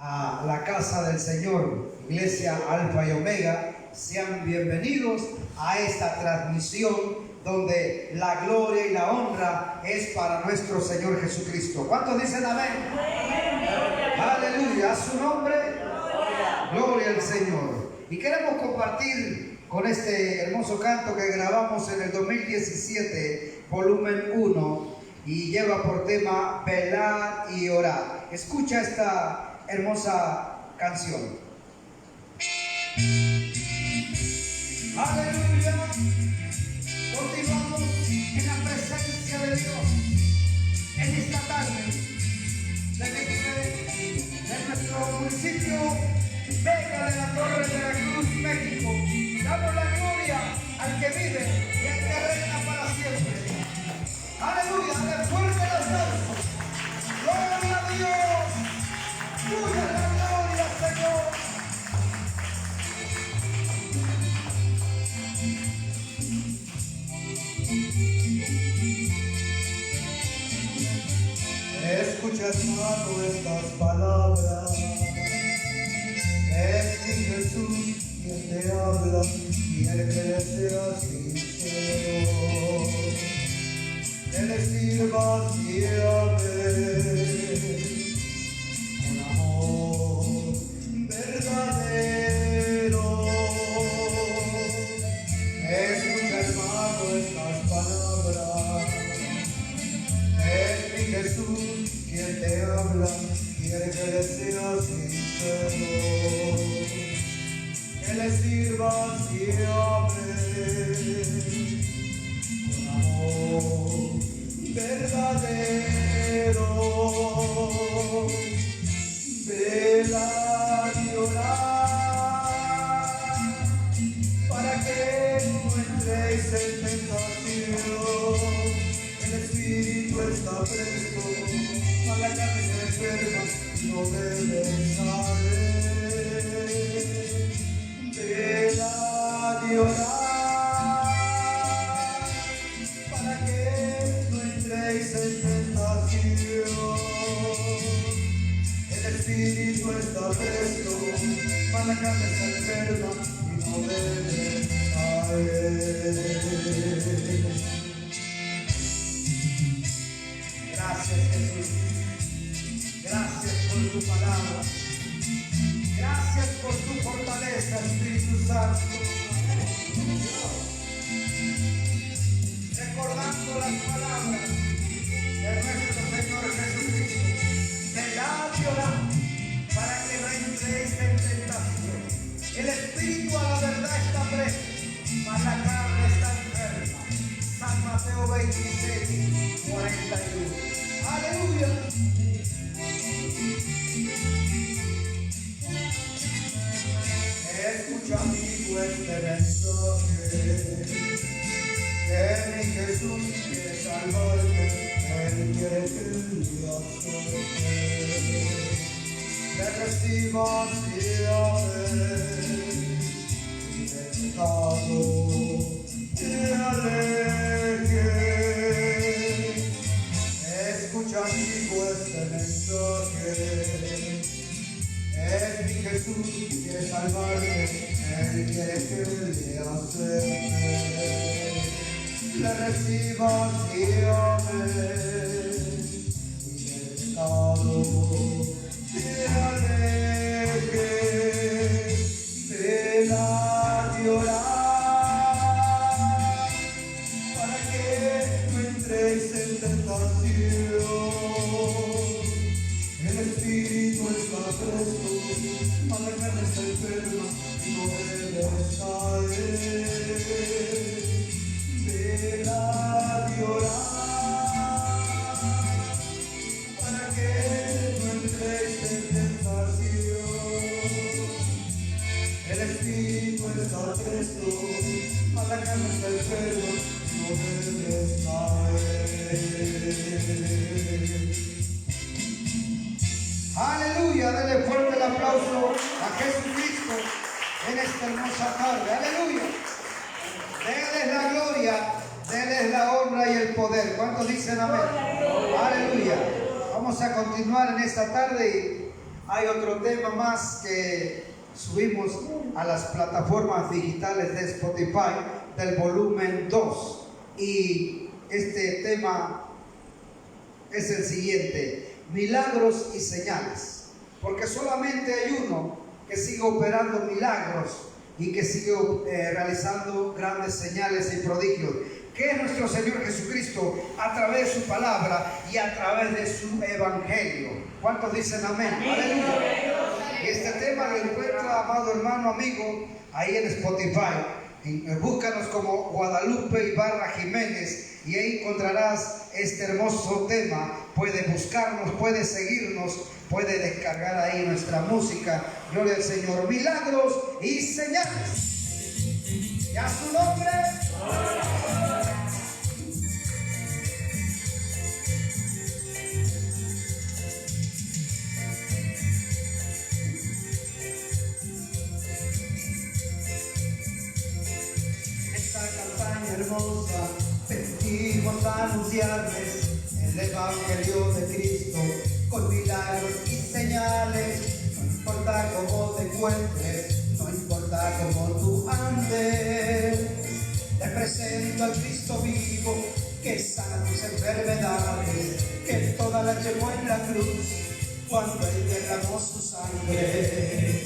a la casa del Señor, Iglesia Alfa y Omega. Sean bienvenidos a esta transmisión donde la gloria y la honra es para nuestro Señor Jesucristo. ¿Cuántos dicen amén? Aleluya, a su nombre, gloria al Señor. Y queremos compartir con este hermoso canto que grabamos en el 2017, volumen 1, y lleva por tema velar y orar. Escucha esta hermosa canción. Aleluya. Continuamos en la presencia de Dios en esta tarde de nuestro municipio Vega de la Torre de la Cruz, México. Damos la gloria al que vive y al que reina para siempre. Aleluya, de fuerte el aplauso. Gloria a Dios. Tuya la gloria, Señor. Escucha, hermano, estas palabras. Es mi Jesús quien te habla, quiere que le seas sincero, que le sirvas y ames con amor verdadero. Escucha, hermano, estas palabras. Es mi Jesús quien te habla, quiere que le seas sincero, que le sirvas y ames con amor verdadero. Velar y orar para que no entréis en tentación. El espíritu está presto, mas la carne se enferma, no debe saber. Velar y orar para que no entréis en tentación. El espíritu está presto, mas la carne se enferma y no debe caer. Gracias, Jesús. Gracias por tu palabra. Gracias por tu fortaleza, Espíritu Santo. Recordando las palabras de nuestro Señor Jesucristo. Velad y orad para que no entréis en tentación. El Espíritu a la verdad está presto, mas la carne está enferma. San Mateo 26, 41. Aleluya. Escucha, amigo, este mensaje, que mi Jesús quiere salvarte, Él quiere que le aceptes, le recibas y ames, y el pecado te aleje. Escucha, amigo, este mensaje. Es mi Jesús quiere salvarte, Él quiere que le aceptes, le recibas y ames, y el pecado te aleje. Velar y orar para que no entréis en tentación. El espíritu está presto, mas la carne está enferma y no debe caer. Velar y orar para que no entréis en tentación. El espíritu está presto, mas la carne está enferma y no debe caer. Aleluya, denle fuerte el aplauso a Jesucristo en esta hermosa tarde. Aleluya. Denles la gloria, denles la honra y el poder. ¿Cuántos dicen amén? Aleluya. Vamos a continuar en esta tarde y hay otro tema más que subimos a las plataformas digitales de Spotify del volumen 2. Y este tema es el siguiente: milagros y señales. Porque solamente hay uno que sigue operando milagros y que sigue realizando grandes señales y prodigios, que es nuestro Señor Jesucristo, a través de su palabra y a través de su evangelio. ¿Cuántos dicen amén? Aleluya. Y este tema lo encuentra, amado hermano, amigo, ahí en Spotify. Búscanos como Guadalupe Ibarra Jiménez y ahí encontrarás este hermoso tema. Puede buscarnos, puede seguirnos, puede descargar ahí nuestra música. Gloria al Señor. Milagros y señales. ¿Y a su nombre? Hermosa, venimos a anunciarles el evangelio de Cristo con milagros y señales. No importa cómo te encuentres, no importa cómo tú andes, te presento al Cristo vivo que sana tus enfermedades, que toda la llevó en la cruz cuando Él derramó su sangre.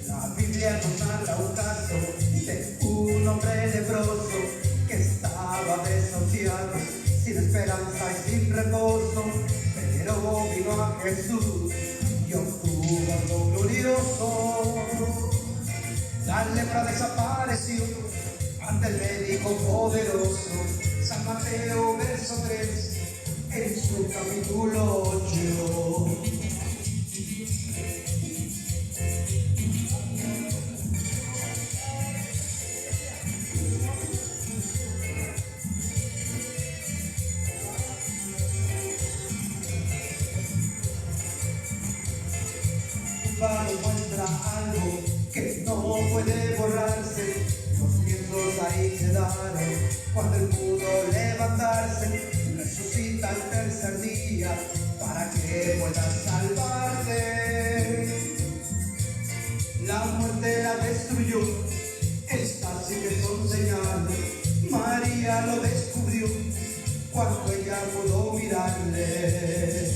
La Biblia nos narra un caso de un hombre leproso que estaba desahuciado, sin esperanza y sin reposo, pero vino a Jesús y obtuvo algo glorioso. La lepra desapareció ante el médico poderoso. San Mateo verso 3 en su capítulo 8. Muestra algo que no puede borrarse. Los miembros ahí quedaron cuando Él pudo levantarse. Resucita al tercer día para que puedas salvarte. La muerte la destruyó, estas sí que son señales. María lo descubrió cuando ella pudo mirarle.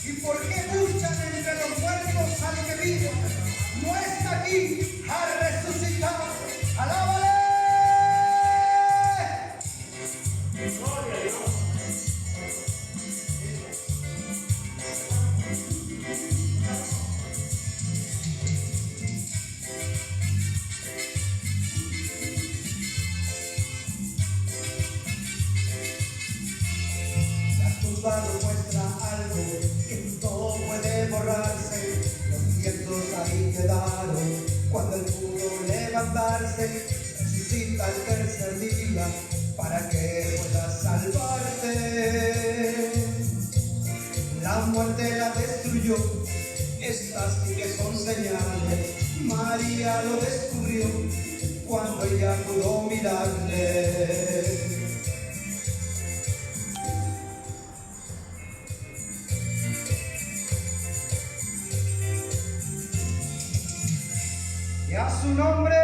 ¿Y por qué buscan entre los muertos al que vive? No está aquí, ha resucitado. ¡Alábale! ¡Gloria a Dios! La tumba nos muestra algo que no puede borrarse. Los ciertos ahí quedaron cuando Él pudo levantarse. Resucita el tercer día para que puedas salvarte. La muerte la destruyó, estas sí que son señales. María lo descubrió cuando ella pudo mirarle. Y a su nombre,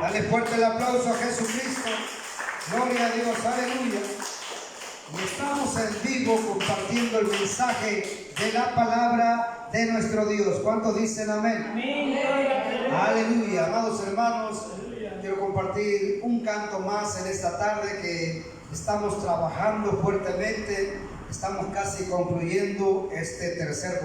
dale fuerte el aplauso a Jesucristo. Gloria a Dios, aleluya. Y estamos en vivo compartiendo el mensaje de la palabra de nuestro Dios. ¿Cuántos dicen amén? Amén. Aleluya. Amados hermanos, quiero compartir un canto más en esta tarde que estamos trabajando fuertemente. Estamos casi concluyendo este tercer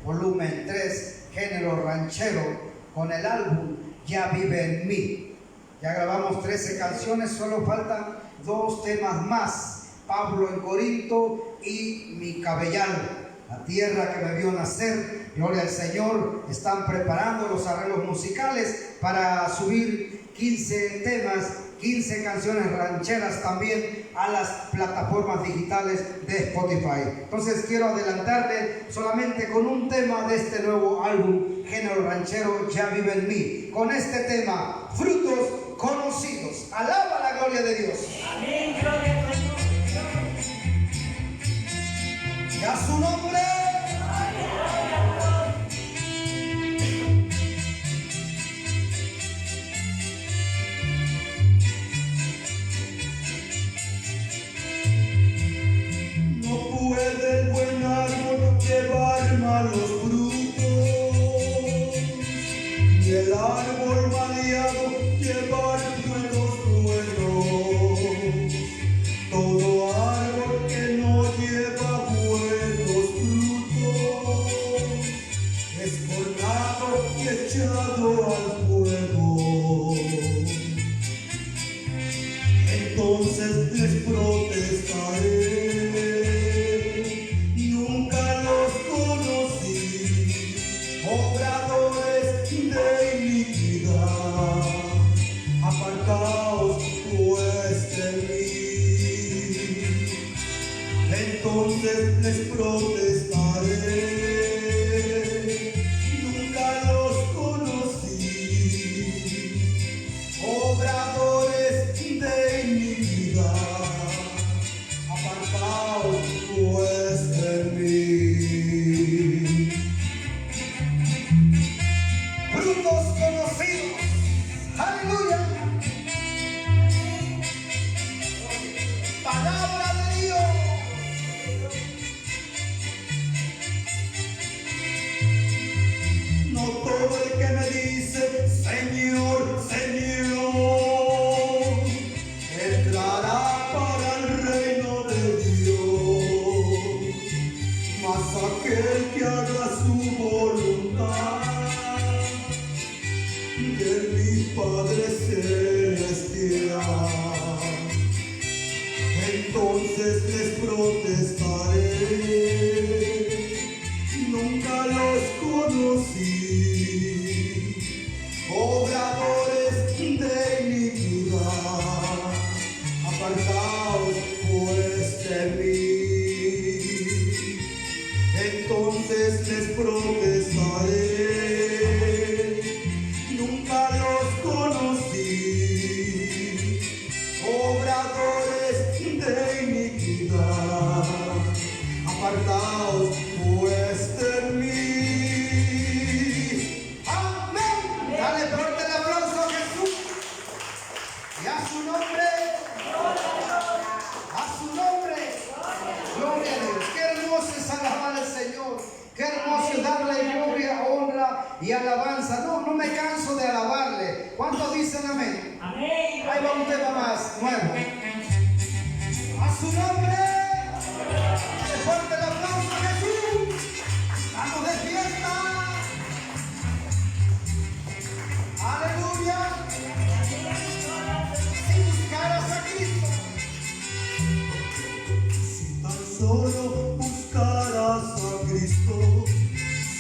volumen 3, género ranchero, con el álbum Ya Vive en Mí. Ya grabamos 13 canciones, solo faltan 2 temas más: Pablo en Corinto y Mi Cabellal, la tierra que me vio nacer. Gloria al Señor. Están preparando los arreglos musicales para subir 15 temas, 15 canciones rancheras también a las plataformas digitales de Spotify. Entonces quiero adelantarle solamente con un tema de este nuevo álbum género ranchero, Ya vive en mí, con este tema, frutos conocidos. Alaba la gloria de Dios. Amén, gloria a Dios. Y a su nombre. No puede el buen árbol llevar malos frutos, ni el árbol maleado llevar frutos buenos. Todo árbol que no lleva buenos frutos es cortado y echado al fuego. Entonces les protestaré. Nunca los conocí, obradores de iniquidad. Apartaos pues de mí. Entonces les protestaré. Nunca los conocí, obradores de iniquidad. Apartaos pues de mí. Frutos conocidos. Aleluya. Palabra de Dios. No todo el que me dice Señor, Señor, entrará para el reino de Dios, mas aquel que haga su voluntad de mi Padre celestial. Entonces les protestaré. Nunca los conocí, obradores de iniquidad. Apartaos pues de mí. Entonces les protestaré. Nunca los conocí, obradores de iniquidad. Apartaos pues de mí. Amén. Dale fuerte el aplauso a Jesús. Y a su nombre. A su nombre. Gloria a Dios. Qué hermoso es alabar al Señor. Qué hermoso es darle gloria, honra y alabanza. No me canso de alabarle. ¿Cuántos dicen amén? Amén. Ahí va un tema más nuevo. A su nombre. Dale fuerte el aplauso a Jesús. Estamos de fiesta. Aleluya. Si buscaras a Cristo. Si tan solo buscaras a Cristo.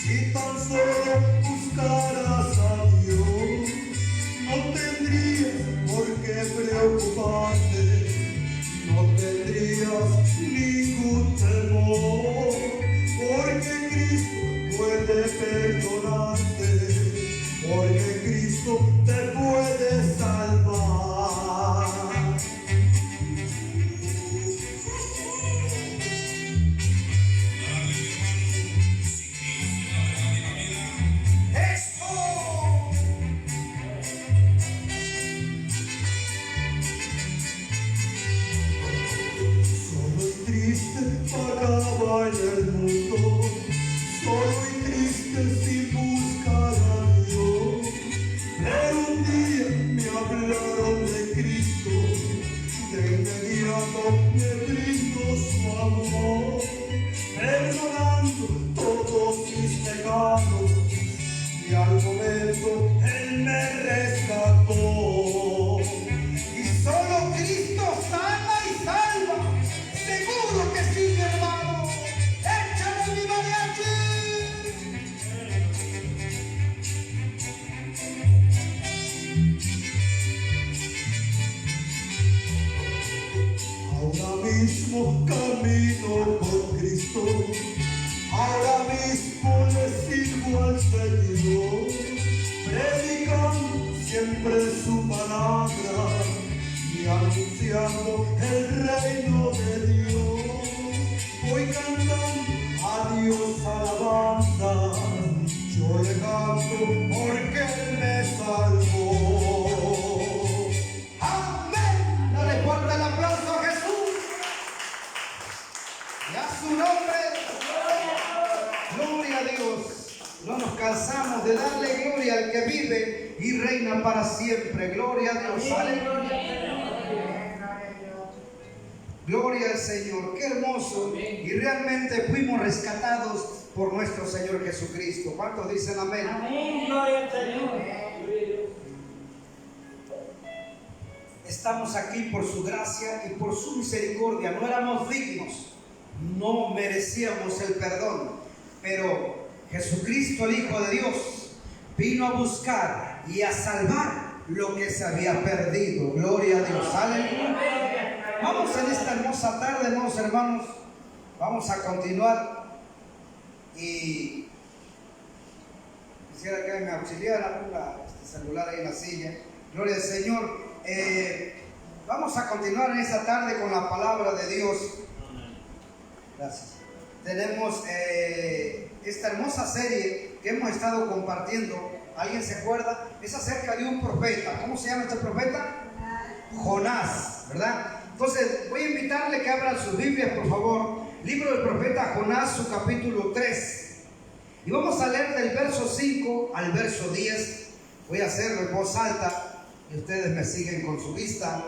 Si tan solo buscaras a Dios. No tendrías por qué preocuparte. No tendrías ningún temor, porque Cristo puede perdonarte, porque Cristo te puede salvar. ¡Eso! Solo y triste vagaba en el mundo, solo y triste sin buscar a Dios, pero un día siempre su palabra y anunciando el reino de Dios. Voy cantando a Dios alabanza, yo le canto porque Él me salvó. Amén. Dale fuerte el aplauso a Jesús y a su nombre. Gloria a Dios. No nos cansamos de darle gloria al que vive y reina para siempre. Gloria a Dios. Aleluya. Gloria al Señor. Qué hermoso. Y realmente fuimos rescatados por nuestro Señor Jesucristo. ¿Cuántos dicen amén? Amén, gloria al Señor. Estamos aquí por su gracia y por su misericordia. No éramos dignos, no merecíamos el perdón, pero Jesucristo, el Hijo de Dios, vino a buscar y a salvar lo que se había perdido. Gloria a Dios. Aleluya. Vamos en esta hermosa tarde, hermanos hermanos, vamos a continuar y quisiera que me auxiliara este celular ahí en la silla. Gloria al Señor. Vamos a continuar en esta tarde con la palabra de Dios. Gracias. Tenemos esta hermosa serie que hemos estado compartiendo. ¿Alguien se acuerda? Es acerca de un profeta. ¿Cómo se llama este profeta? Jonás, ¿verdad? Entonces voy a invitarle que abran sus Biblias, por favor. Libro del profeta Jonás, su capítulo 3. Y vamos a leer del verso 5 al verso 10. Voy a hacerlo en voz alta y ustedes me siguen con su vista.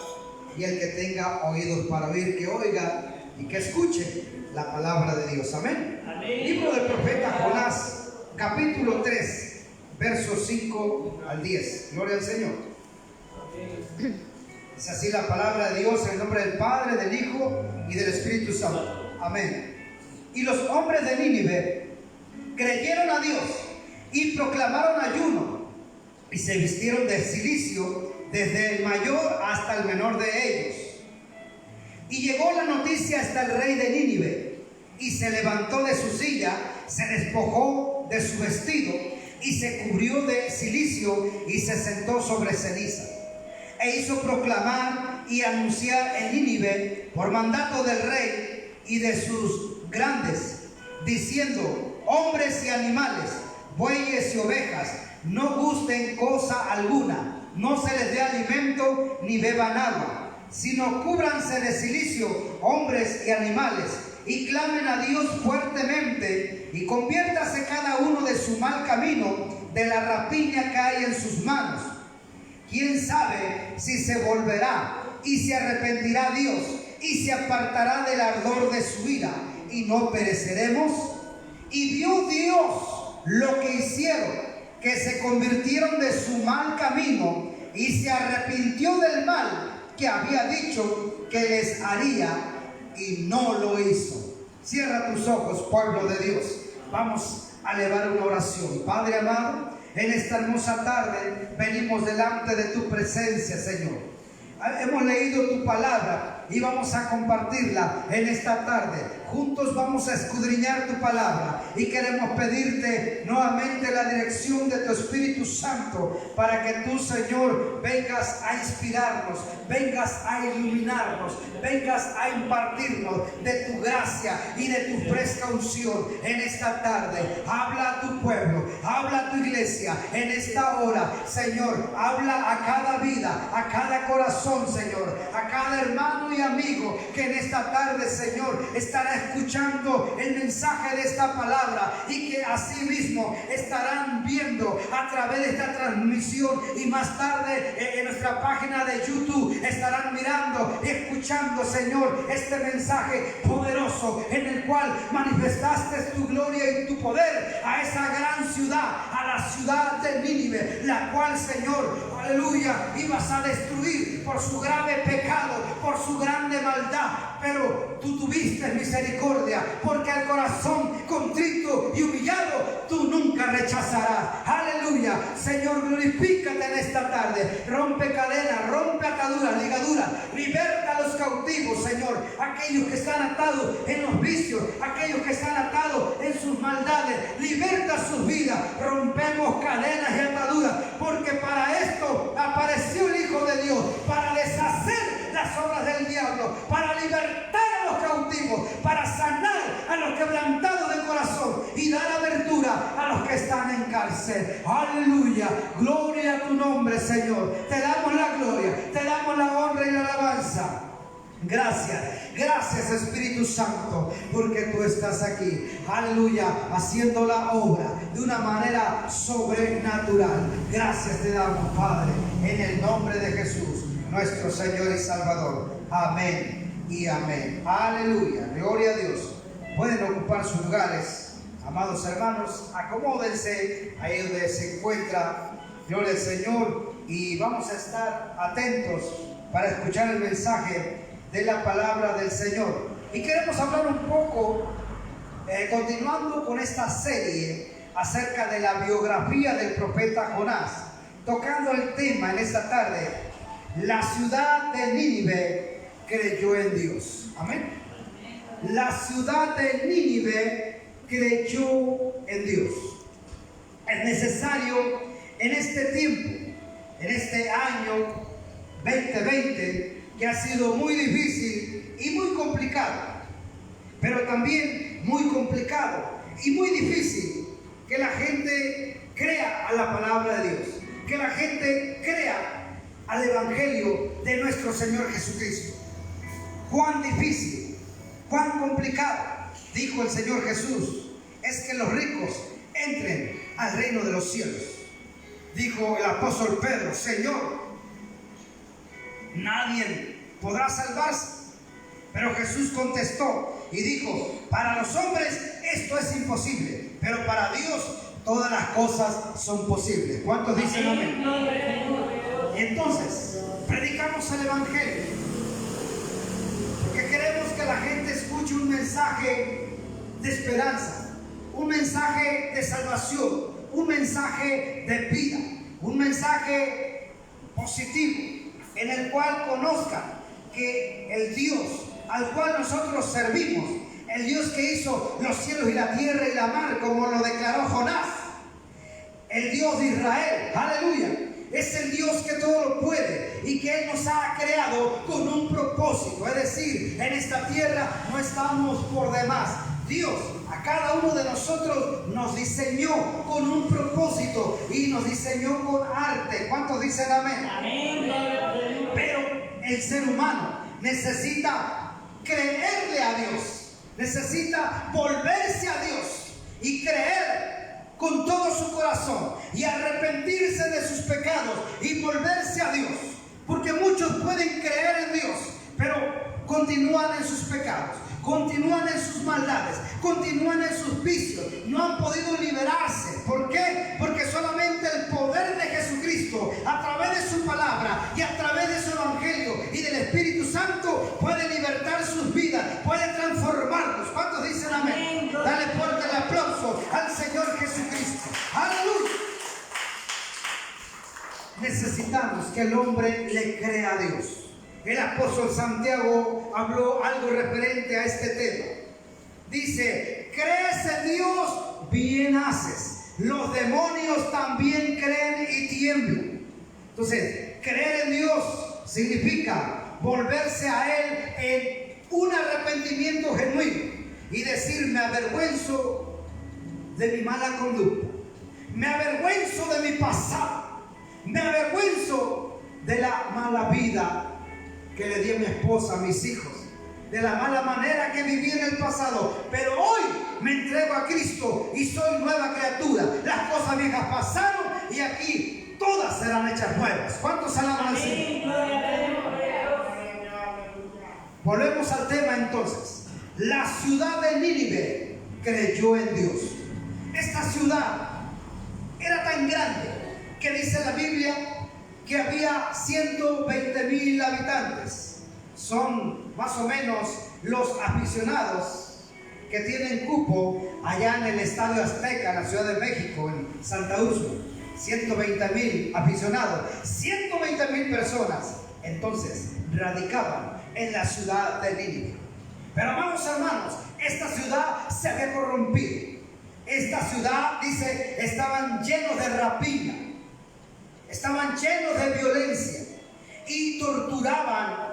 Y el que tenga oídos para oír, que oiga y que escuche la palabra de Dios. Amén. Amén. Libro del profeta Jonás, capítulo 3, versos 5 al 10. Gloria al Señor. Es así la palabra de Dios en el nombre del Padre, del Hijo y del Espíritu Santo. Amén. Y los hombres de Nínive creyeron a Dios y proclamaron ayuno y se vistieron de cilicio desde el mayor hasta el menor de ellos. Y llegó la noticia hasta el rey de Nínive, y se levantó de su silla, se despojó de su vestido, y se cubrió de cilicio, y se sentó sobre ceniza. E hizo proclamar y anunciar en Nínive, por mandato del rey y de sus grandes, diciendo: hombres y animales, bueyes y ovejas, no gusten cosa alguna, no se les dé alimento ni beban agua, sino cúbranse de cilicio hombres y animales, y clamen a Dios fuertemente, y conviértase cada uno de su mal camino, de la rapiña que hay en sus manos. ¿Quién sabe si se volverá y se arrepentirá Dios y se apartará del ardor de su ira y no pereceremos? Y vio Dios lo que hicieron, que se convirtieron de su mal camino y se arrepintió del mal que había dicho que les haría y no lo hizo. Cierra tus ojos, pueblo de Dios. Vamos a elevar una oración. Padre amado, en esta hermosa tarde venimos delante de tu presencia, Señor. Hemos leído tu palabra y vamos a compartirla en esta tarde. Juntos vamos a escudriñar tu palabra y queremos pedirte nuevamente la dirección de tu Espíritu Santo para que tú, Señor, vengas a inspirarnos, vengas a iluminarnos, vengas a impartirnos de tu gracia y de tu fresca unción en esta tarde. Habla a tu pueblo, habla a tu iglesia en esta hora, Señor. Habla a cada vida, a cada corazón, Señor, a cada hermano y amigo que en esta tarde, Señor, estará escuchando el mensaje de esta palabra y que asimismo estarán viendo a través de esta transmisión y más tarde en nuestra página de YouTube estarán mirando y escuchando, Señor, este mensaje poderoso en el cual manifestaste tu gloria y tu poder a esa gran ciudad, a la ciudad de Nínive, la cual, Señor, aleluya, ibas a destruir por su grave pecado, por su grande maldad, pero tú tuviste misericordia, porque el corazón contrito y humillado tú nunca rechazarás. Aleluya. Señor, glorifícate en esta tarde. Rompe cadenas, rompe ataduras, ligaduras, liberta a los cautivos, Señor, aquellos que están atados en los vicios, aquellos que están atados en sus maldades, liberta sus vidas. Rompemos cadenas y ataduras, porque para esto alegrarse. Aleluya. Gloria a tu nombre, Señor. Te damos la gloria, te damos la honra y la alabanza. Gracias, gracias Espíritu Santo, porque tú estás aquí, aleluya, haciendo la obra de una manera sobrenatural. Gracias te damos, Padre, en el nombre de Jesús, nuestro Señor y Salvador. Amén y amén. Aleluya, gloria a Dios. Pueden ocupar sus lugares, amados hermanos, acomódense ahí donde se encuentra. Gloria al Señor, y vamos a estar atentos para escuchar el mensaje de la palabra del Señor. Y queremos hablar un poco, continuando con esta serie acerca de la biografía del profeta Jonás, tocando el tema en esta tarde: la ciudad de Nínive creyó en Dios. Amén. La ciudad de Nínive creyó en Dios. Es necesario en este tiempo, en este año 2020, que ha sido muy difícil y muy complicado, pero también muy complicado y muy difícil que la gente crea a la palabra de Dios, que la gente crea al Evangelio de nuestro Señor Jesucristo. Cuán difícil, cuán complicado, dijo el Señor Jesús, es que los ricos entren al reino de los cielos. Dijo el apóstol Pedro: Señor, nadie podrá salvarse. Pero Jesús contestó y dijo: para los hombres esto es imposible, pero para Dios todas las cosas son posibles. ¿Cuántos dicen amén? Y entonces predicamos el Evangelio porque queremos que la gente escuche un mensaje de esperanza, un mensaje de salvación, un mensaje de vida, un mensaje positivo, en el cual conozcan que el Dios al cual nosotros servimos, el Dios que hizo los cielos y la tierra y la mar, como lo declaró Jonás, el Dios de Israel, aleluya, es el Dios que todo lo puede y que Él nos ha creado con un propósito. Es decir, en esta tierra no estamos por demás. Dios a cada uno de nosotros nos diseñó con un propósito y nos diseñó con arte. ¿Cuántos dicen amén? Amén. Pero el ser humano necesita creerle a Dios, necesita volverse a Dios y creer con todo su corazón y arrepentirse de sus pecados y volverse a Dios. Porque muchos pueden creer en Dios, pero continúan en sus pecados, continúan en sus maldades, continúan en sus vicios, no han podido liberarse. ¿Por qué? Porque solamente el poder de Jesucristo, a través de su palabra y a través de su evangelio y del Espíritu Santo, puede libertar sus vidas, puede transformarlos. ¿Cuántos dicen amén? Dale fuerte el aplauso al Señor Jesucristo. ¡Aleluya! Necesitamos que el hombre le crea a Dios. El apóstol Santiago habló algo referente a este tema. Dice: crees en Dios, bien haces. Los demonios también creen y tiemblan. Entonces, creer en Dios significa volverse a Él en un arrepentimiento genuino y decir: me avergüenzo de mi mala conducta, me avergüenzo de mi pasado, me avergüenzo de la mala vida que le di a mi esposa, a mis hijos, de la mala manera que viví en el pasado, pero hoy me entrego a Cristo y soy nueva criatura. Las cosas viejas pasaron y aquí todas serán hechas nuevas. ¿Cuántos alaban al Señor? Volvemos al tema entonces. La ciudad de Nínive creyó en Dios. Esta ciudad era tan grande que dice la Biblia que había 120,000 habitantes. Son más o menos los aficionados que tienen cupo allá en el Estadio Azteca, en la Ciudad de México, en Santa Úrsula. 120,000 aficionados, 120,000 personas. Entonces radicaban en la ciudad de Nínive. Pero amados hermanos, esta ciudad se había corrompido. Esta ciudad, dice, estaban llenos de rapiña, estaban llenos de violencia y torturaban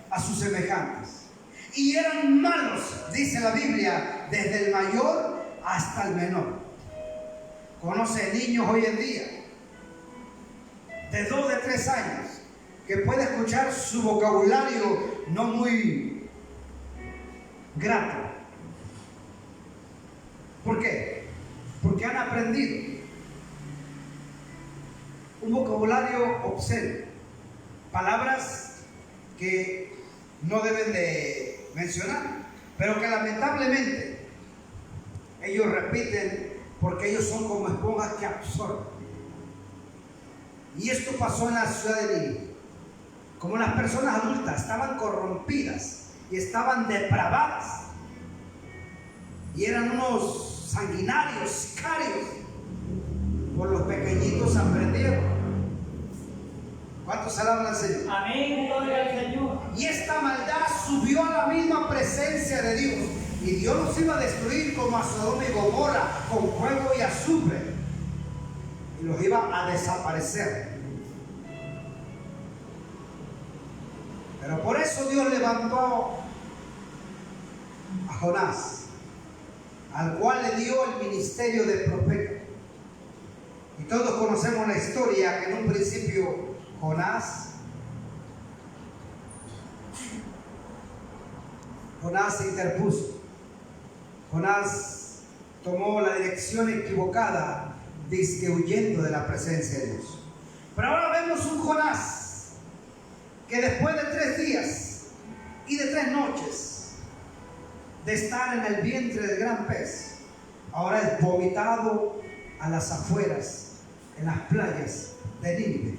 a sus semejantes. Y eran malos, dice la Biblia, desde el mayor hasta el menor. conoce niños hoy en día de 2, de 3 años que puede escuchar su vocabulario no muy grato. ¿Por qué? Porque han aprendido un vocabulario obsceno, palabras que no deben de mencionar, pero que lamentablemente ellos repiten porque ellos son como esponjas que absorben. Y esto pasó en la ciudad de Nínive. Como las personas adultas estaban corrompidas y estaban depravadas y eran unos sanguinarios, sicarios, por los pequeñitos aprendieron. ¿Cuántos alaban al Señor? Amén, gloria al Señor. Y esta maldad subió a la misma presencia de Dios. Y Dios los iba a destruir como a Sodoma y Gomorra, con fuego y azufre. Y los iba a desaparecer. Pero por eso Dios levantó a Jonás, al cual le dio el ministerio de profeta. Y todos conocemos la historia que en un principio Jonás se interpuso. Jonás tomó la dirección equivocada, dizque huyendo de la presencia de Dios. Pero ahora vemos un Jonás que después de 3 días y de 3 noches de estar en el vientre del gran pez, ahora es vomitado a las afueras, en las playas de Nínive.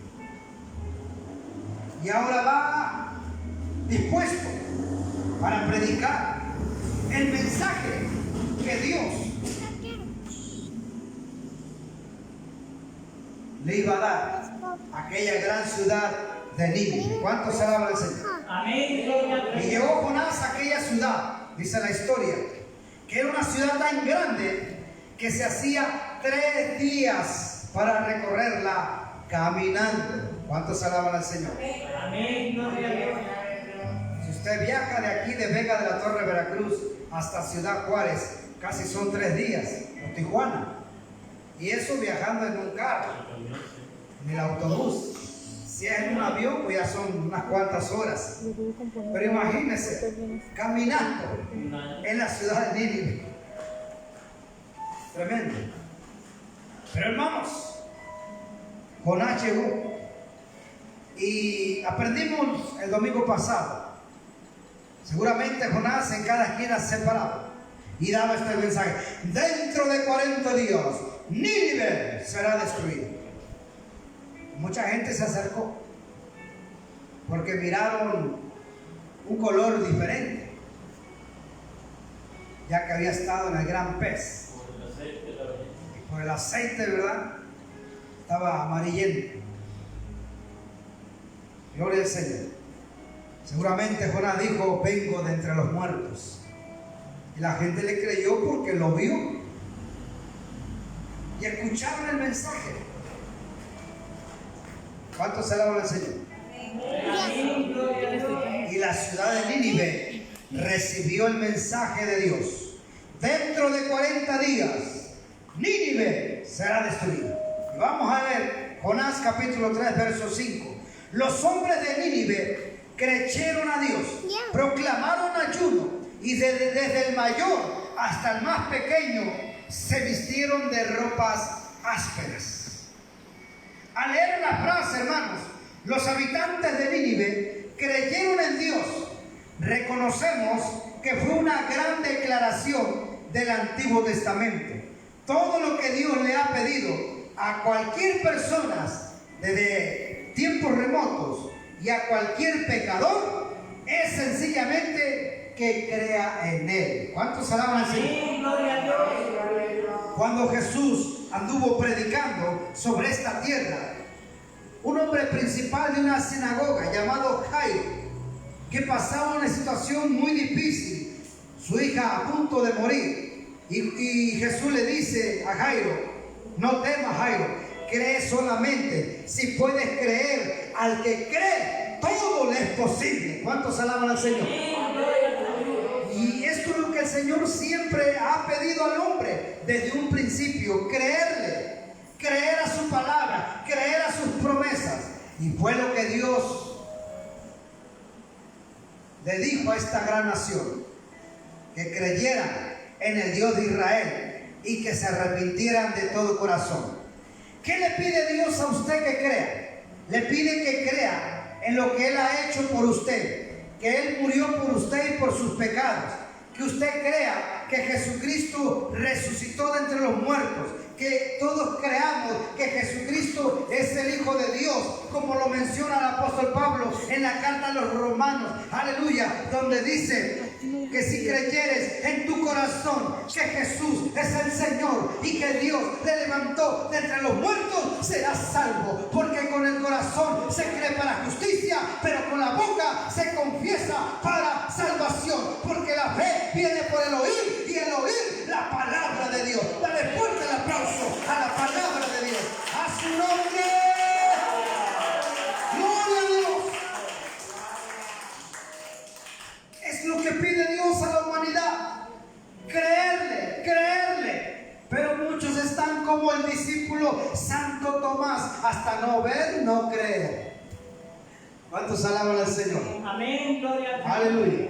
Y ahora va dispuesto para predicar el mensaje que Dios le iba a dar a aquella gran ciudad de Nínive. ¿Cuántos alaban al Señor? Amén, gloria al Y Señor. llegó Jonás a aquella ciudad, dice la historia, que era una ciudad tan grande que se hacía 3 días para recorrerla caminando. ¿Cuántos alaban al Señor? Amén, gloria al Señor. Si usted viaja de aquí, de Vega de la Torre, Veracruz, hasta Ciudad Juárez, casi son 3 días, o Tijuana. Y eso viajando en un carro, en el autobús. Si es en un avión, pues ya son unas cuantas horas. Pero imagínense, caminando en la ciudad de Nínive. Tremendo. Pero hermanos, Jonás llegó. Y aprendimos el domingo pasado. Seguramente Jonás en cada esquina se paraba y daba este mensaje: dentro de 40 días Nínive será destruida. Mucha gente se acercó porque miraron un color diferente, ya que había estado en el gran pez. Y por el aceite, ¿verdad? Estaba amarillento. Gloria al Señor. Seguramente Jonás dijo: vengo de entre los muertos. Y la gente le creyó porque lo vio. Y escucharon el mensaje. ¿Cuántos se alaban al Señor? Amén, gloria al Señor. Y la ciudad de Nínive recibió el mensaje de Dios: dentro de 40 días Nínive será destruida. Y vamos a ver Jonás capítulo 3 verso 5. Los hombres de Nínive creyeron a Dios, proclamaron ayuno, y desde el mayor hasta el más pequeño se vistieron de ropas ásperas. Al leer la frase, hermanos, los habitantes de Nínive creyeron en Dios. Reconocemos que fue una gran declaración del Antiguo Testamento. Todo lo que Dios le ha pedido a cualquier persona desde tiempos remotos y a cualquier pecador es sencillamente que crea en Él. ¿Cuántos alaban al Señor? Amén, gloria a Dios. Cuando Jesús anduvo predicando sobre esta tierra, un hombre principal de una sinagoga llamado Jairo, que pasaba una situación muy difícil, su hija a punto de morir, y Jesús le dice a Jairo: no temas, Jairo, cree solamente. Si puedes creer, al que cree todo le es posible. ¿Cuántos alaban al Señor? Y esto es lo que el Señor siempre ha pedido al hombre desde un principio: creerle. creer a su palabra, creer a sus promesas. Y fue lo que Dios le dijo a esta gran nación, que creyeran en el Dios de Israel y que se arrepintieran de todo corazón. ¿Qué le pide Dios a usted que crea? Le pide que crea en lo que Él ha hecho por usted, que Él murió por usted y por sus pecados, que usted crea que Jesucristo resucitó de entre los muertos, que todos creamos que Jesucristo es el Hijo de Dios, como lo menciona el apóstol Pablo en la carta a los Romanos, aleluya, donde dice que si creyeres en tu corazón que Jesús es el Señor y que Dios le levantó de entre los muertos, serás salvo, porque con el corazón se cree para justicia, pero con la boca se confiesa para salvación, porque la fe viene por el oír y el oír la palabra de Dios. Dale fuerte el aplauso a la palabra de Dios, a su nombre. Gloria a Dios. Es lo que pide Dios a la humanidad, creerle, creerle. Pero muchos están como el discípulo Santo Tomás, hasta no ver, no creer. ¿Cuántos alaban al Señor? Amén, gloria a Dios. Aleluya.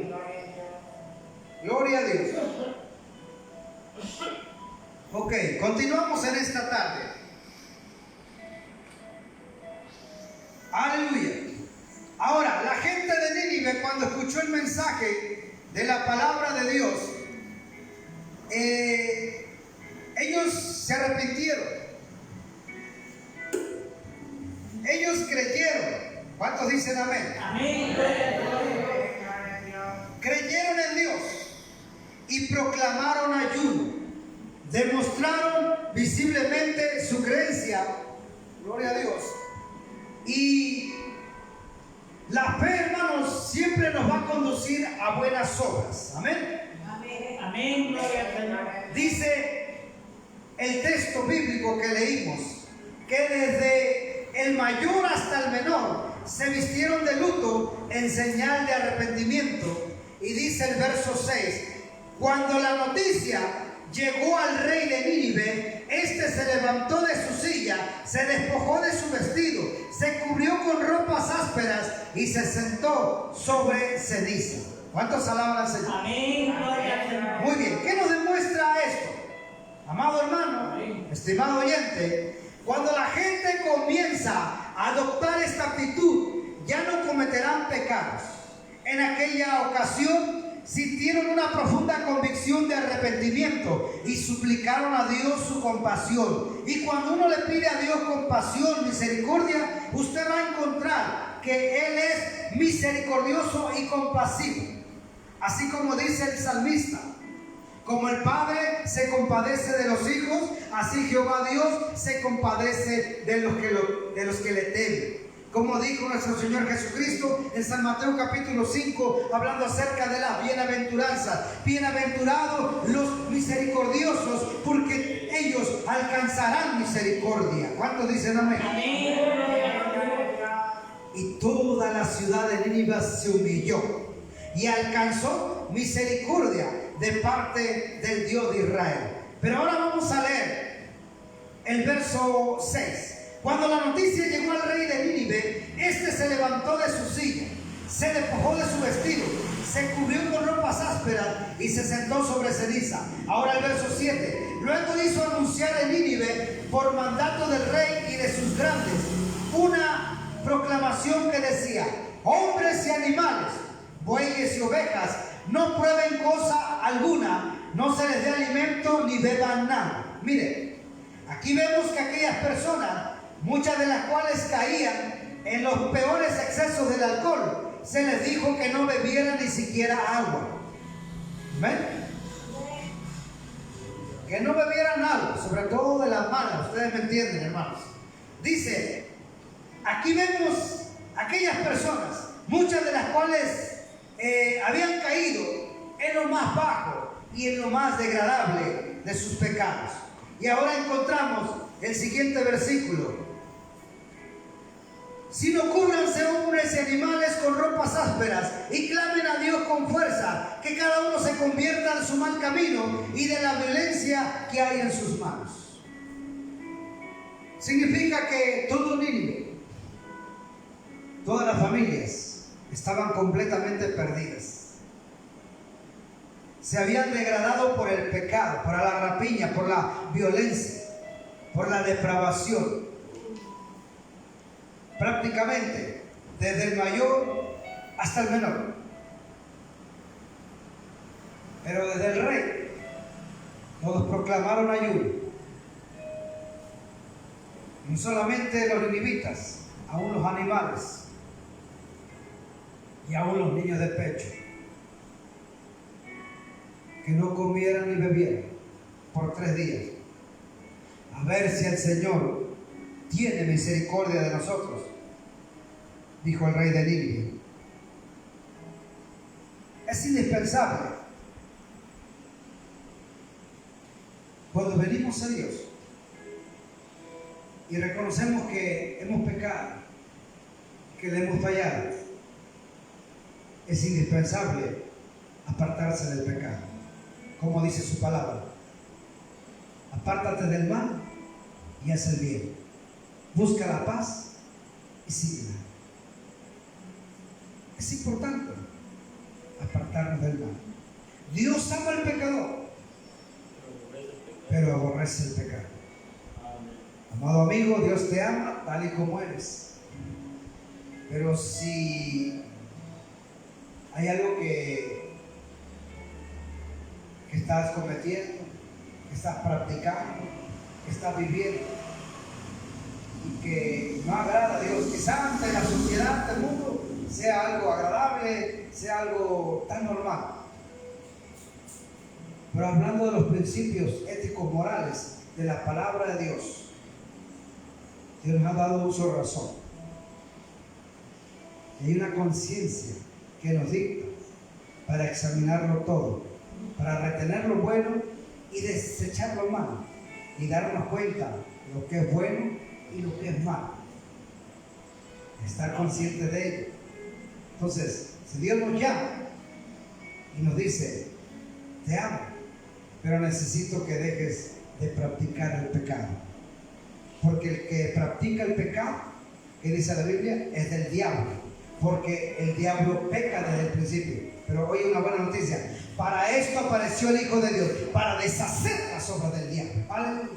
Gloria a Dios. Ok, continuamos en esta tarde. Aleluya. Ahora, la gente de Nínive, cuando escuchó el mensaje de la palabra de Dios, ellos se arrepintieron. Ellos creyeron. ¿Cuántos dicen amén? Amén, gloria a Dios. Creyeron en Dios y proclamaron ayuno. Demostraron visiblemente su creencia, gloria a Dios. Y la fe, hermanos, siempre nos va a conducir a buenas obras. Amén. Amén, gloria al Señor. Dice el texto bíblico que leímos que desde el mayor hasta el menor se vistieron de luto en señal de arrepentimiento. Y dice el verso 6: cuando la noticia llegó al rey de Nínive, este se levantó de su silla, se despojó de su vestido, se cubrió con ropas ásperas y se sentó sobre ceniza. ¿Cuántos alaban al Señor? Amén, gloria al Señor. Muy bien, ¿qué nos demuestra esto? Amado hermano, estimado oyente, cuando la gente comienza a adoptar esta actitud, ya no cometerán pecados. En aquella ocasión sintieron una profunda convicción de arrepentimiento y suplicaron a Dios su compasión. Y cuando uno le pide a Dios compasión, misericordia, usted va a encontrar que Él es misericordioso y compasivo. Así como dice el salmista: como el Padre se compadece de los hijos, así Jehová Dios se compadece de los que le temen. Como dijo nuestro Señor Jesucristo en San Mateo capítulo 5, hablando acerca de las bienaventuranzas. Bienaventurados los misericordiosos, porque ellos alcanzarán misericordia. ¿Cuántos dicen amén? Amén, gloria al Señor. Y toda la ciudad de Nínive se humilló y alcanzó misericordia de parte del Dios de Israel. Pero ahora vamos a leer el verso 6. Cuando la noticia llegó al rey de Nínive, este se levantó de su silla, se despojó de su vestido, se cubrió con ropas ásperas y se sentó sobre ceniza. Ahora el verso 7. Luego hizo anunciar en Nínive, por mandato del rey y de sus grandes, una proclamación que decía: hombres y animales, bueyes y ovejas, no prueben cosa alguna, no se les dé alimento ni beban nada. Mire, aquí vemos que aquellas personas, muchas de las cuales caían en los peores excesos del alcohol, se les dijo que no bebieran ni siquiera agua. ¿Ven? Que no bebieran agua, sobre todo de las malas. Ustedes me entienden, hermanos. Dice, aquí vemos aquellas personas, muchas de las cuales habían caído en lo más bajo y en lo más degradable de sus pecados. Y ahora encontramos el siguiente versículo: sino cúbranse hombres y animales con ropas ásperas y clamen a Dios con fuerza, que cada uno se convierta de su mal camino y de la violencia que hay en sus manos. Significa que todo Nínive, todas las familias estaban completamente perdidas. Se habían degradado por el pecado, por la rapiña, por la violencia, por la depravación. Prácticamente desde el mayor hasta el menor. Pero desde el rey todos proclamaron ayuno. No solamente los ninivitas, aún los animales y aún los niños de pecho, que no comieran ni bebieran por 3 días, a ver si el Señor tiene misericordia de nosotros, dijo el rey de Nínive. Es indispensable, cuando venimos a Dios y reconocemos que hemos pecado, que le hemos fallado, es indispensable apartarse del pecado. Como dice su palabra, apártate del mal y haz el bien. Busca la paz y síguela. Es importante apartarnos del mal. Dios ama al pecador, pero aborrece el pecado. Amado amigo, Dios te ama tal y como eres. Pero si hay algo que estás cometiendo, que estás practicando, que estás viviendo y que no agrada a Dios, quizás ante la sociedad, ante el mundo, sea algo agradable, sea algo tan normal. Pero hablando de los principios éticos morales de la palabra de Dios, Dios nos ha dado uso de razón. Y hay una conciencia que nos dicta para examinarlo todo, para retener lo bueno y desechar lo malo, y darnos cuenta de lo que es bueno y lo que es malo. Estar consciente de ello. Entonces, si Dios nos llama y nos dice, te amo, pero necesito que dejes de practicar el pecado. Porque el que practica el pecado, que dice la Biblia, es del diablo. Porque el diablo peca desde el principio. Pero hoy una buena noticia. Para esto apareció el Hijo de Dios, para deshacer las obras del diablo. Aleluya.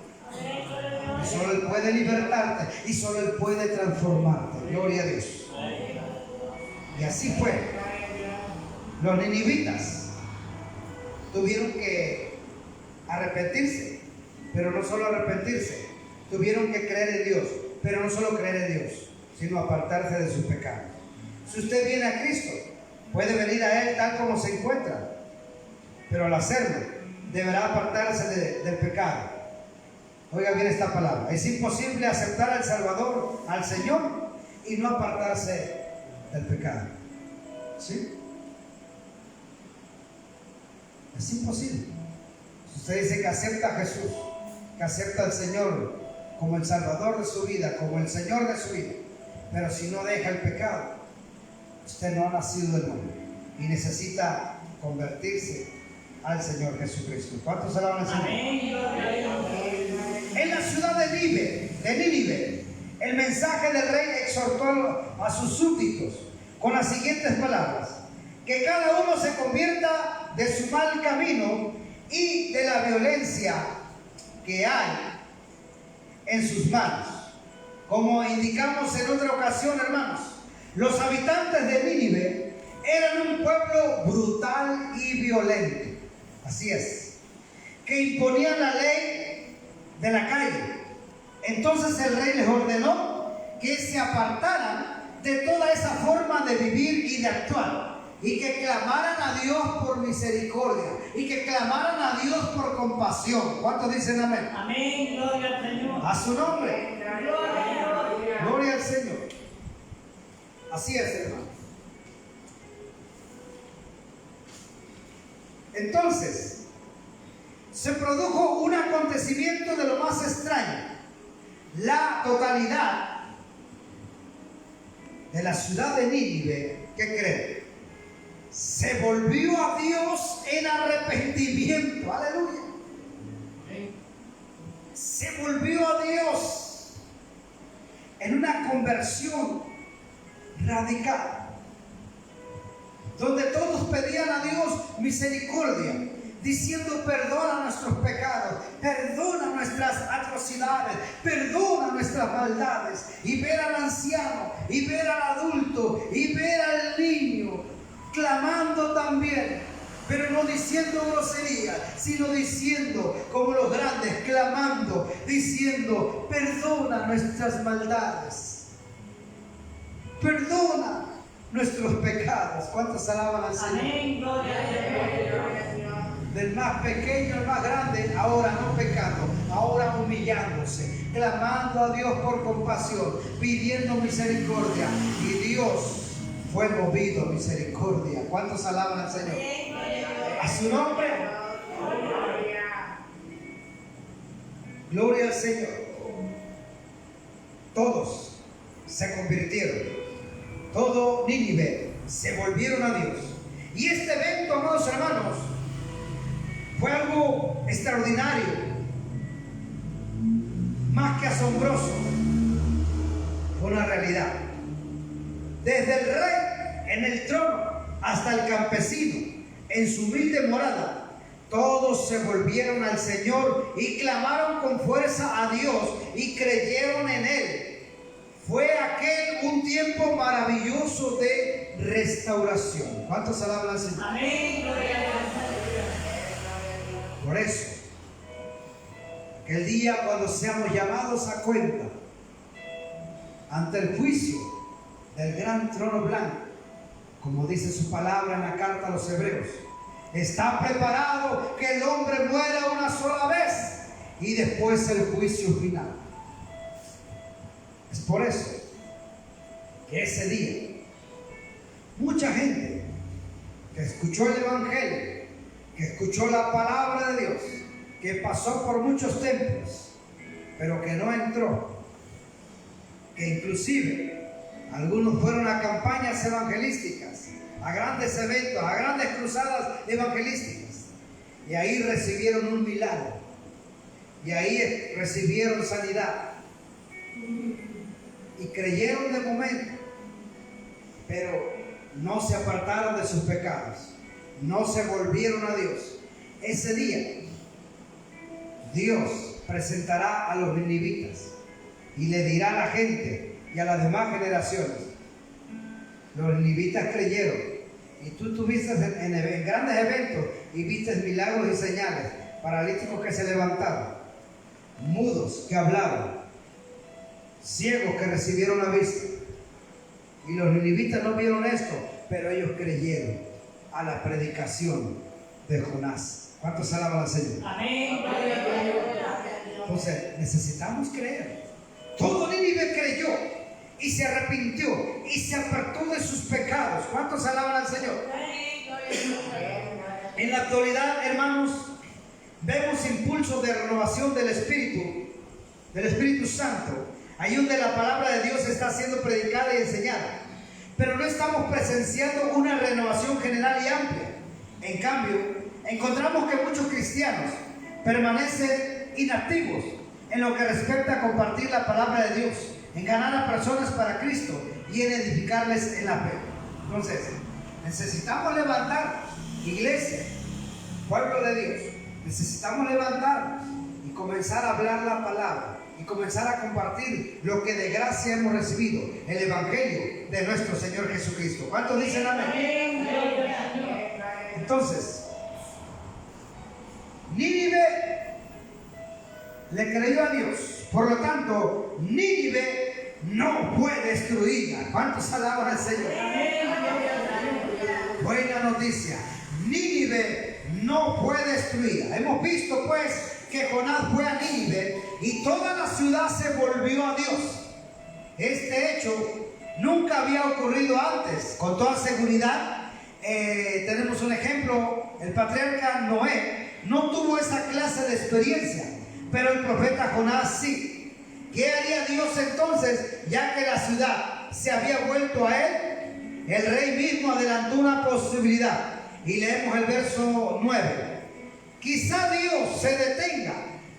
Y solo Él puede libertarte y solo Él puede transformarte. Gloria a Dios. Y así fue. Los ninivitas tuvieron que arrepentirse, pero no solo arrepentirse, tuvieron que creer en Dios, pero no solo creer en Dios, sino apartarse de sus pecados. Si usted viene a Cristo, puede venir a Él tal como se encuentra, pero al hacerlo, deberá apartarse del pecado. Oiga bien esta palabra: es imposible aceptar al Salvador, al Señor, y no apartarse del pecado. ¿Sí? Es imposible. Si usted dice que acepta a Jesús, que acepta al Señor como el Salvador de su vida, como el Señor de su vida, pero si no deja el pecado, usted no ha nacido de nuevo y necesita convertirse al Señor Jesucristo. ¿Cuántos alaban al Señor? Amén. En la ciudad de Nínive, el mensaje del rey exhortó a sus súbditos con las siguientes palabras: que cada uno se convierta de su mal camino y de la violencia que hay en sus manos. Como indicamos en otra ocasión, hermanos, los habitantes de Nínive eran un pueblo brutal y violento. Así es, que imponían la ley de la calle. Entonces el rey les ordenó que se apartaran de toda esa forma de vivir y de actuar, y que clamaran a Dios por misericordia, y que clamaran a Dios por compasión. ¿Cuántos dicen amén? Amén, gloria al Señor. A su nombre. Gloria al Señor. Así es, hermano. Entonces, se produjo un acontecimiento de lo más extraño. La totalidad de la ciudad de Nínive, ¿qué creen? Se volvió a Dios en arrepentimiento. Aleluya. Se volvió a Dios en una conversión radical, donde todos pedían a Dios misericordia, diciendo: perdona nuestros pecados, perdona nuestras atrocidades, perdona nuestras maldades. Y ver al anciano, y ver al adulto, y ver al niño clamando también, pero no diciendo groserías, sino diciendo como los grandes, clamando, diciendo: perdona nuestras maldades, perdona nuestros pecados. ¿Cuántos alaban al Señor? Amén, gloria a Dios. Del más pequeño al más grande, ahora no pecando, ahora humillándose, clamando a Dios por compasión, pidiendo misericordia. Y Dios fue movido a misericordia. ¿Cuántos alaban al Señor? A su nombre. Gloria al Señor. Todos se convirtieron. Todo Nínive se volvieron a Dios. Y este evento, amados hermanos, fue algo extraordinario, más que asombroso. Fue una realidad. Desde el rey en el trono hasta el campesino en su humilde morada, todos se volvieron al Señor y clamaron con fuerza a Dios y creyeron en Él. Fue aquel un tiempo maravilloso de restauración. ¿Cuántos alaban al Señor? Amén, gloria a Dios. Por eso, que el día cuando seamos llamados a cuenta ante el juicio del gran trono blanco, como dice su palabra en la carta a los Hebreos, está preparado que el hombre muera una sola vez y después el juicio final. Es por eso que ese día mucha gente que escuchó el Evangelio, que escuchó la palabra de Dios, que pasó por muchos templos, pero que no entró, que inclusive algunos fueron a campañas evangelísticas, a grandes eventos, a grandes cruzadas evangelísticas, y ahí recibieron un milagro, y ahí recibieron sanidad, y creyeron de momento, pero no se apartaron de sus pecados, no se volvieron a Dios. Ese día Dios presentará a los ninivitas y le dirá a la gente y a las demás generaciones: los ninivitas creyeron, y tú estuviste en grandes eventos y viste milagros y señales, paralíticos que se levantaron, mudos que hablaban, ciegos que recibieron la vista. Y los ninivitas no vieron esto, pero ellos creyeron a la predicación de Jonás. ¿Cuántos alaban al Señor? Amén, gloria a Dios. Entonces necesitamos creer. Todo Nínive creyó y se arrepintió y se apartó de sus pecados. ¿Cuántos alaban al Señor? En la actualidad, hermanos, vemos impulsos de renovación del Espíritu Santo, ahí donde la palabra de Dios está siendo predicada y enseñada, pero no estamos presenciando una renovación general y amplia. En cambio, encontramos que muchos cristianos permanecen inactivos en lo que respecta a compartir la palabra de Dios, en ganar a personas para Cristo y en edificarles en la fe. Entonces, necesitamos levantar, iglesia, pueblo de Dios, necesitamos levantar y comenzar a hablar la palabra y comenzar a compartir lo que de gracia hemos recibido, el Evangelio de nuestro Señor Jesucristo. ¿Cuántos dicen amén? Amén, gloria a Dios. Entonces, Nínive le creyó a Dios, por lo tanto, Nínive no fue destruida. ¿Cuántos alaban al Señor? Buena noticia, Nínive no fue destruida. Hemos visto pues que Jonás fue a Nínive y toda la ciudad se volvió a Dios. Este hecho nunca había ocurrido antes. Con toda seguridad, tenemos un ejemplo: el patriarca Noé no tuvo esa clase de experiencia, pero el profeta Jonás sí. ¿Qué haría Dios entonces, ya que la ciudad se había vuelto a él? El rey mismo adelantó una posibilidad, y leemos el verso 9. Quizá Dios se detenga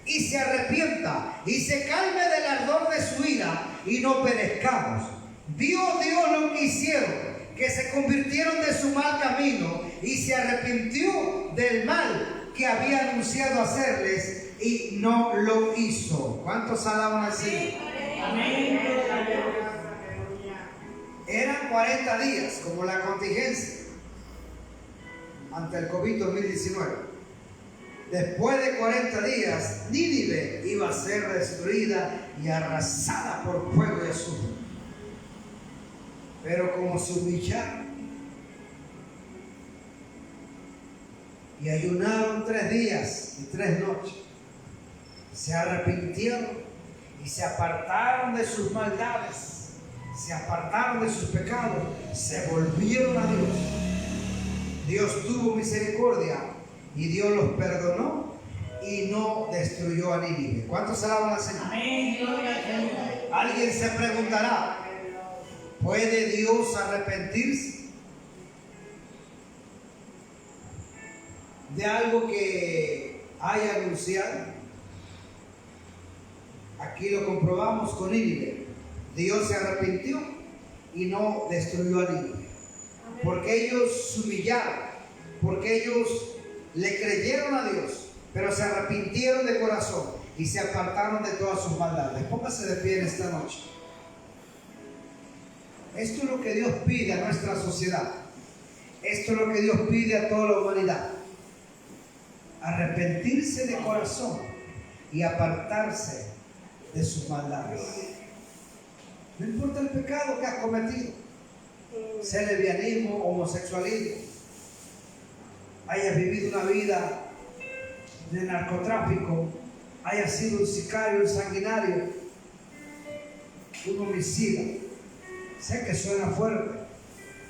y se arrepienta y se calme del ardor de su ira y no perezcamos. Vio Dios lo que hicieron, que se convirtieron de su mal camino y se arrepintió del mal que había anunciado hacerles y no lo hizo. ¿Cuántos alaban al Señor? Amén. Eran 40 días como la contingencia ante el COVID-19. Después de 40 días, Nínive iba a ser destruida y arrasada por fuego y azufre. Pero como se humillaron y ayunaron 3 días y 3 noches, se arrepintieron y se apartaron de sus maldades, se apartaron de sus pecados, se volvieron a Dios. Dios tuvo misericordia y Dios los perdonó y no destruyó a Nínive. ¿Cuántos alaban al Señor? Amén. Gloria al Señor. Alguien se preguntará, ¿puede Dios arrepentirse de algo que haya anunciado? Aquí lo comprobamos con Nínive. Dios se arrepintió y no destruyó a Nínive, porque ellos se humillaron, porque ellos le creyeron a Dios, pero se arrepintieron de corazón y se apartaron de todas sus maldades. Póngase de pie en esta noche. Esto es lo que Dios pide a nuestra sociedad. Esto es lo que Dios pide a toda la humanidad. Arrepentirse de corazón y apartarse de sus maldades. No importa el pecado que has cometido, sea lesbianismo, homosexualismo, hayas vivido una vida de narcotráfico, hayas sido un sicario, un sanguinario, un homicida. Sé que suena fuerte,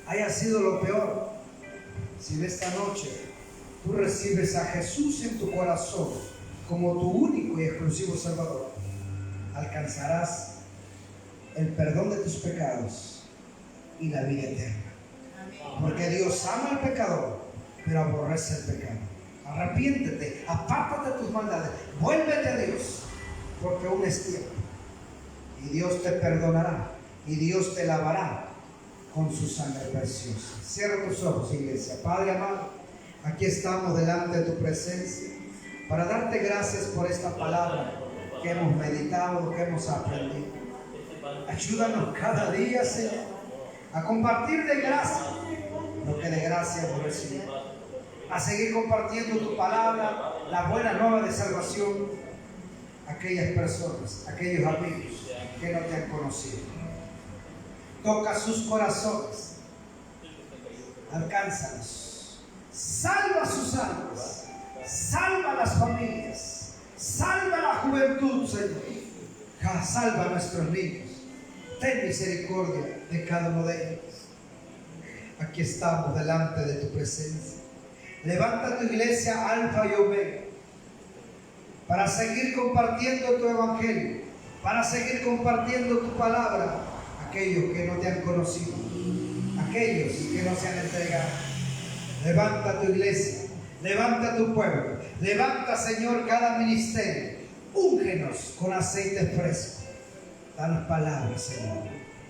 haya sido lo peor. Si en esta noche tú recibes a Jesús en tu corazón como tu único y exclusivo Salvador, alcanzarás el perdón de tus pecados y la vida eterna. Porque Dios ama al pecador, pero aborrece el pecado. Arrepiéntete, apártate de tus maldades, vuélvete a Dios, porque aún es tiempo. Y Dios te perdonará. Y Dios te lavará con su sangre preciosa. Cierra tus ojos, iglesia. Padre amado, aquí estamos delante de tu presencia para darte gracias por esta palabra que hemos meditado, que hemos aprendido. Ayúdanos cada día, Señor, a compartir de gracia lo que de gracia hemos recibido. A seguir compartiendo tu palabra, la buena nueva de salvación a aquellas personas, a aquellos amigos que no te han conocido. Toca sus corazones, alcánzalos, salva sus almas, salva las familias, salva la juventud, Señor, salva a nuestros niños. Ten misericordia de cada uno de ellos. Aquí estamos delante de tu presencia. Levanta tu iglesia Alfa y Omega para seguir compartiendo tu evangelio, para seguir compartiendo tu palabra. Aquellos que no te han conocido, aquellos que no se han entregado. Levanta tu iglesia, levanta tu pueblo, levanta, Señor, cada ministerio. Úngenos con aceite fresco. Danos palabras, Señor.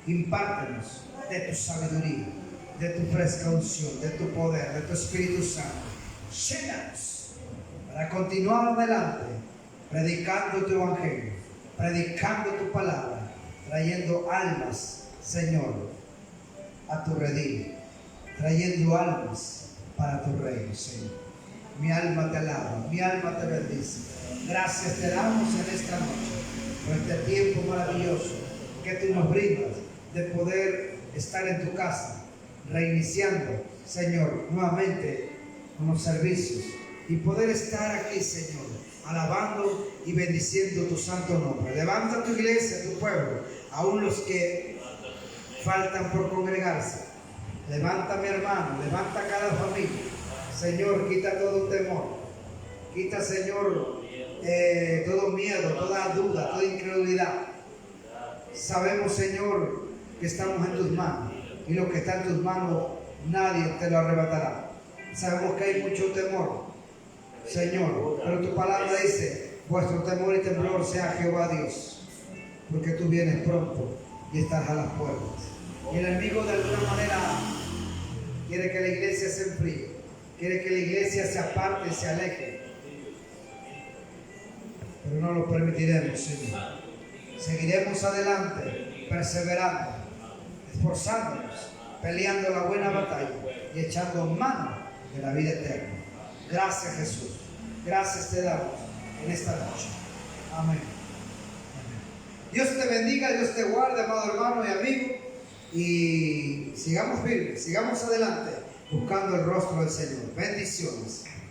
Impártenos de tu sabiduría, de tu fresca unción, de tu poder, de tu Espíritu Santo. Llénanos para continuar adelante, predicando tu evangelio, predicando tu palabra, trayendo almas, Señor, a tu redil, trayendo almas para tu reino, Señor. Mi alma te alaba, mi alma te bendice. Gracias te damos en esta noche por este tiempo maravilloso que tú nos brindas de poder estar en tu casa, reiniciando, Señor, nuevamente con los servicios y poder estar aquí, Señor, alabando y bendiciendo tu santo nombre. Levanta tu iglesia, tu pueblo, aún los que faltan por congregarse. Levanta, mi hermano, levanta cada familia. Señor, quita todo temor. Quita, Señor, todo miedo, toda duda, toda incredulidad. Sabemos, Señor, que estamos en tus manos. Y lo que está en tus manos, nadie te lo arrebatará. Sabemos que hay mucho temor, Señor, pero tu palabra dice: vuestro temor y temblor sea Jehová Dios. porque tú vienes pronto y estás a las puertas. Y el enemigo de alguna manera quiere que la iglesia se enfríe, quiere que la iglesia se aparte, se aleje. Pero no lo permitiremos, Señor. Seguiremos adelante, perseverando, esforzándonos, peleando la buena batalla y echando mano de la vida eterna. Gracias, Jesús. Gracias te damos en esta noche. Amén. Dios te bendiga, Dios te guarde, amado hermano y amigo. Y sigamos firmes, sigamos adelante, buscando el rostro del Señor. Bendiciones.